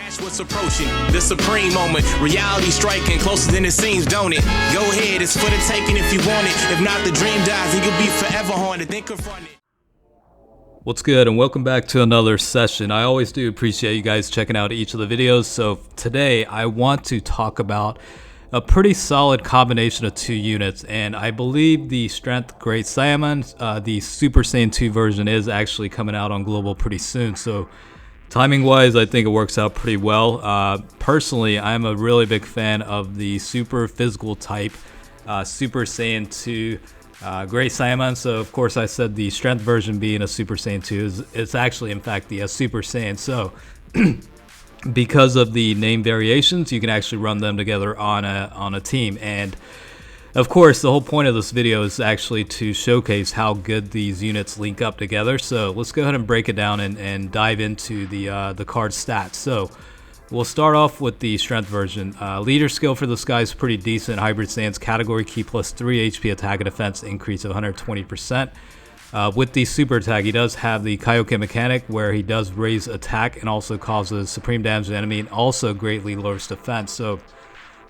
Watch what's approaching, the supreme moment. Reality striking closer than it seems, don't it? Go ahead, it's for the taking if you want it. If not, the dream dies and you'll be forever haunted. Then confront it. What's good, and welcome back to another session. I always do appreciate you guys checking out each of the videos. So today I want to talk about a pretty solid combination of two units, and I believe the Strength Great Saiyaman, the Super Saiyan 2 version, is actually coming out on global pretty soon. So timing wise, I think it works out pretty well. Personally, I'm a really big fan of the super physical type Super Saiyan 2 Great Saiyaman. So of course I said the strength version being a Super Saiyan 2 it's actually in fact the Super Saiyan. So because of the name variations, you can actually run them together on a team. And of course the whole point of this video is actually to showcase how good these units link up together. So let's go ahead and break it down and dive into the card stats. So we'll start off with the strength version. Leader skill for this guy is pretty decent. Hybrid Saiyans category key plus 3 HP attack and defense increase of 120%. With the super attack, he does have the Kaioken mechanic where he does raise attack and also causes supreme damage to the enemy and also greatly lowers defense. So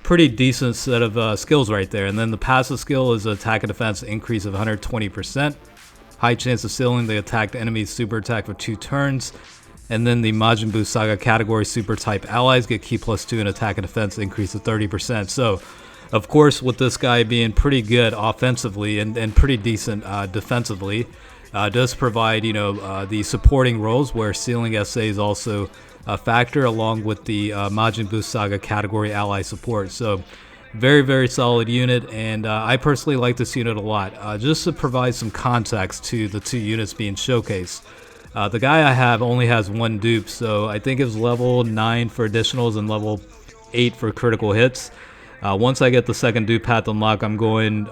pretty decent set of skills right there. And then the passive skill is attack and defense increase of 120%. High chance of sealing the attacked enemy's super attack for 2 turns. And then the Majin Buu Saga category super type allies get key plus 2 and attack and defense increase of 30%. So of course, with this guy being pretty good offensively and pretty decent defensively, does provide, the supporting roles where sealing SA is also a factor, along with the Majin Buu Saga category ally support. So very, very solid unit, and I personally like this unit a lot. Just to provide some context to the two units being showcased. The guy I have only has 1 dupe, so I think it's level 9 for additionals and level 8 for critical hits. Once I get the second dupe path unlock, I'm going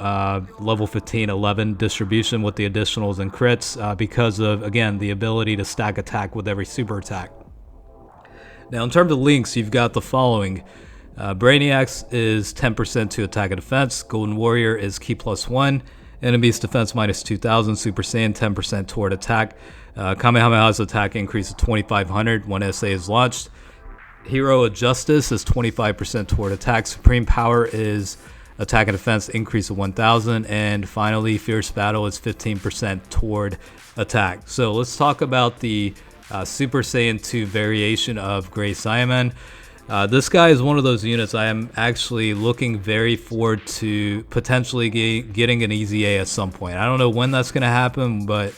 level 15, 11 distribution with the additionals and crits because of, again, the ability to stack attack with every super attack. Now, in terms of links, you've got the following. Brainiacs is 10% to attack and defense. Golden Warrior is key plus 1. Enemy's defense minus 2,000. Super Saiyan 10% toward attack. Kamehameha's attack increase of 2,500 when SA is launched. Hero of Justice is 25% toward attack. Supreme Power is attack and defense increase of 1,000. And finally, Fierce Battle is 15% toward attack. So let's talk about the Super Saiyan 2 variation of Great Saiyaman. This guy is one of those units I am actually looking very forward to potentially getting an easy A at some point. I don't know when that's going to happen, but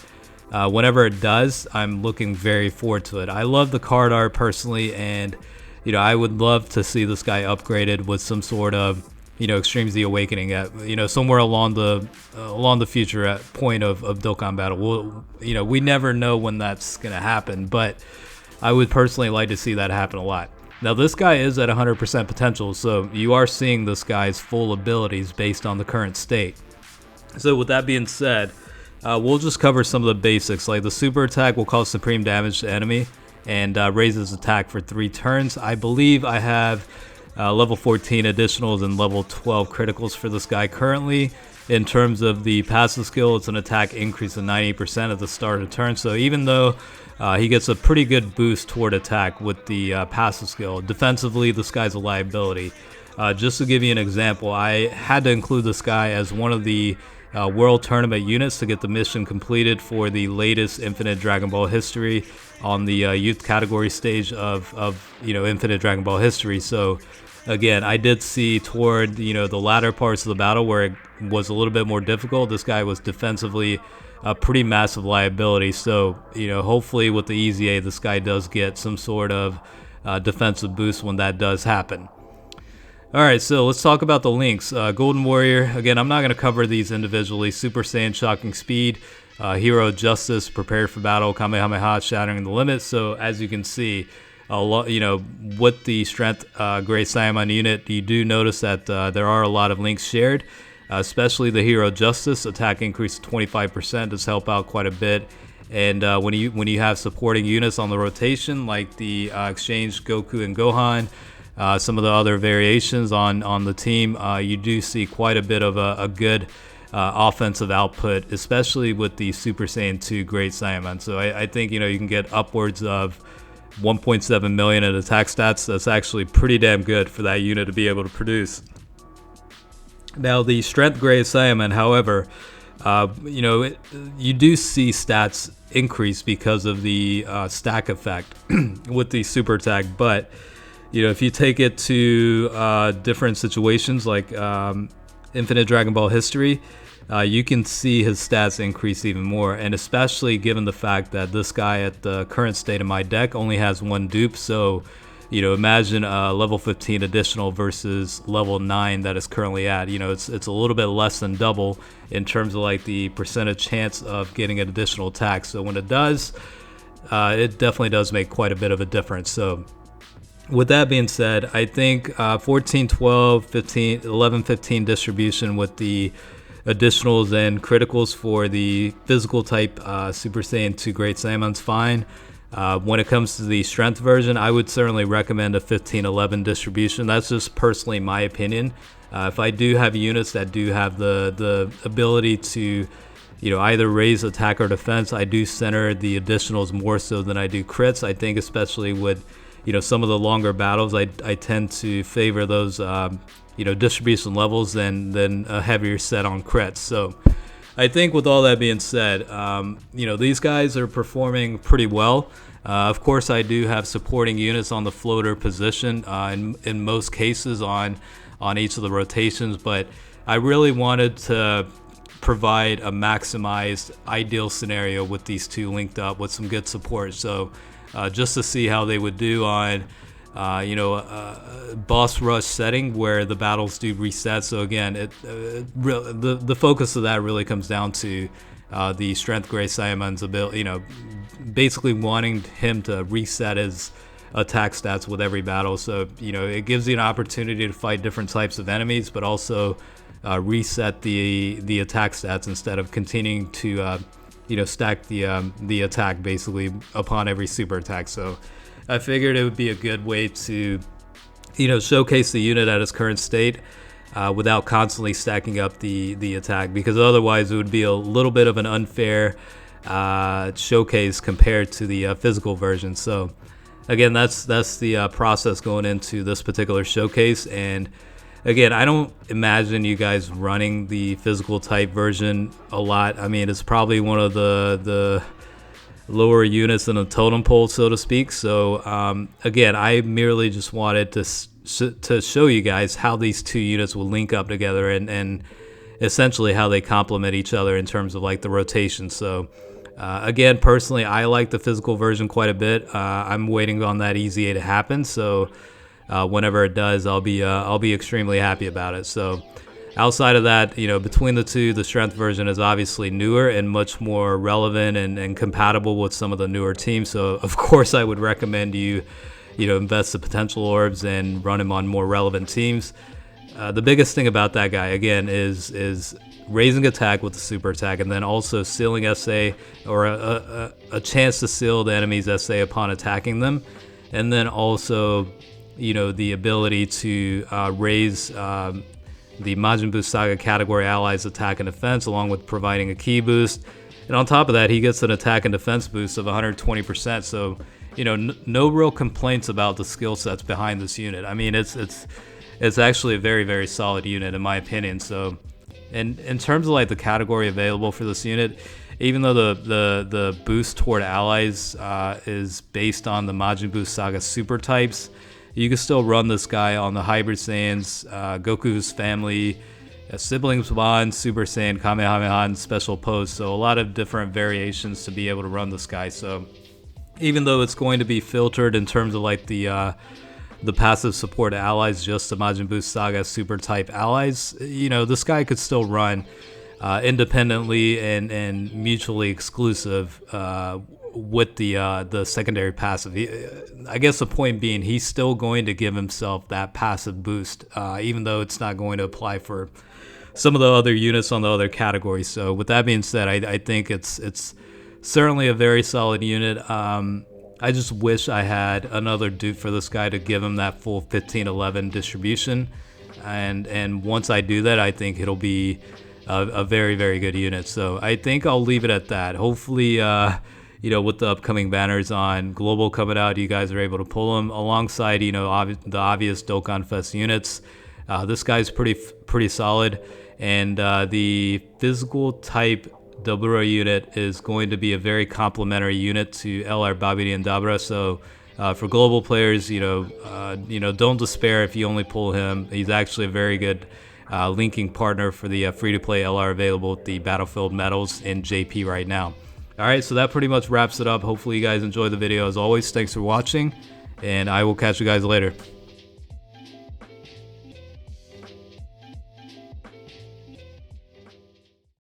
whenever it does, I'm looking very forward to it. I love the card art personally, and I would love to see this guy upgraded with some sort of Extreme Z Awakening at somewhere along the future at point of Dokkan battle. We never know when that's gonna happen, but I would personally like to see that happen a lot. Now this guy is at 100% potential, so you are seeing this guy's full abilities based on the current state. So with that being said, we'll just cover some of the basics. Like the super attack will cause supreme damage to enemy and raises attack for 3 turns. I believe I have level 14 additionals and level 12 criticals for this guy currently. In terms of the passive skill, it's an attack increase of 90% at the start of the turn. So even though he gets a pretty good boost toward attack with the passive skill, defensively this guy's a liability. Just to give you an example, I had to include this guy as one of the World Tournament units to get the mission completed for the latest Infinite Dragon Ball History on the youth category stage of Infinite Dragon Ball History. So again, I did see toward the latter parts of the battle where it was a little bit more difficult. This guy was defensively a pretty massive liability. So hopefully with the easy A, this guy does get some sort of defensive boost when that does happen. Alright, so let's talk about the links. Golden Warrior, again, I'm not going to cover these individually. Super Saiyan, Shocking Speed. Hero of Justice, Prepared for Battle. Kamehameha, Shattering the Limits. So as you can see, a lot, with the Strength Great Saiyaman unit, you do notice that there are a lot of links shared. Especially the Hero of Justice, attack increase 25% does help out quite a bit. And when you have supporting units on the rotation, like the Exchange Goku and Gohan, some of the other variations on the team, you do see quite a bit of a good offensive output, especially with the Super Saiyan 2 Great Saiyaman. So I think you can get upwards of 1.7 million in attack stats. That's actually pretty damn good for that unit to be able to produce. Now, the Strength Great Saiyaman, however, you do see stats increase because of the stack effect with the super attack. But, if you take it to different situations like Infinite Dragon Ball History, you can see his stats increase even more. And especially given the fact that this guy at the current state of my deck only has one dupe. So, imagine level 15 additional versus level 9 that is currently at. It's a little bit less than double in terms of like the percentage chance of getting an additional attack. So when it does, it definitely does make quite a bit of a difference. So with that being said, I think 14, 12, 15, 11, 15 distribution with the additionals and criticals for the physical type Super Saiyan 2 Great Saiyaman's fine. When it comes to the strength version, I would certainly recommend a 15-11 distribution. That's just personally my opinion. If I do have units that do have the ability to, either raise attack or defense, I do center the additionals more so than I do crits. I think especially with, some of the longer battles, I tend to favor those, distribution levels than a heavier set on crits. So I think with all that being said, these guys are performing pretty well. Of course, I do have supporting units on the floater position in most cases on each of the rotations, but I really wanted to provide a maximized ideal scenario with these two linked up with some good support. So just to see how they would do on a boss rush setting where the battles do reset. So again, the focus of that really comes down to the Strength Great Saiyaman's ability, basically wanting him to reset his attack stats with every battle. So, it gives you an opportunity to fight different types of enemies, but also reset the attack stats instead of continuing to, stack the attack basically upon every super attack. So I figured it would be a good way to, showcase the unit at its current state without constantly stacking up the attack, because otherwise it would be a little bit of an unfair showcase compared to the physical version. So again, that's the process going into this particular showcase. And again, I don't imagine you guys running the physical type version a lot. I mean, it's probably one of the lower units in a totem pole, so to speak. So again, I merely just wanted to show you guys how these two units will link up together and essentially how they complement each other in terms of like the rotation. So again, personally, I like the physical version quite a bit. I'm waiting on that EZA to happen. So whenever it does, I'll be extremely happy about it. So outside of that, between the two, the strength version is obviously newer and much more relevant and compatible with some of the newer teams. So of course, I would recommend you invest the potential orbs and run him on more relevant teams. The biggest thing about that guy, again, is raising attack with the super attack, and then also sealing SA, or a chance to seal the enemy's SA upon attacking them, and then also the ability to raise the Majin Buu Saga category allies attack and defense, along with providing a ki boost. And on top of that, he gets an attack and defense boost of 120%. So, no real complaints about the skill sets behind this unit. I mean, it's actually a very, very solid unit in my opinion. So, and in terms of like the category available for this unit, even though the boost toward allies is based on the Majin Buu Saga super types, you can still run this guy on the Hybrid Saiyans, Goku's family, siblings bond, Super Saiyan, Kamehameha, and special pose. So a lot of different variations to be able to run this guy. So even though it's going to be filtered in terms of like the passive support allies, just the Majin Buu Saga super type allies, this guy could still run independently and mutually exclusive with the secondary passive. I guess the point being, he's still going to give himself that passive boost, even though it's not going to apply for some of the other units on the other categories. So with that being said, I think it's certainly a very solid unit. I just wish I had another dupe for this guy to give him that full 15-11 distribution, and once I do that, I think it'll be a very, very good unit. So I think I'll leave it at that. Hopefully with the upcoming banners on Global coming out, you guys are able to pull him alongside, the obvious Dokkan Fest units. This guy's pretty solid, and the physical type Dabura unit is going to be a very complementary unit to LR Babidi and Dabura. So for global players, don't despair if you only pull him. He's actually a very good linking partner for the free-to-play LR available with the Battlefield medals in JP right now. All right, so that pretty much wraps it up. Hopefully you guys enjoyed the video. As always, thanks for watching, and I will catch you guys later.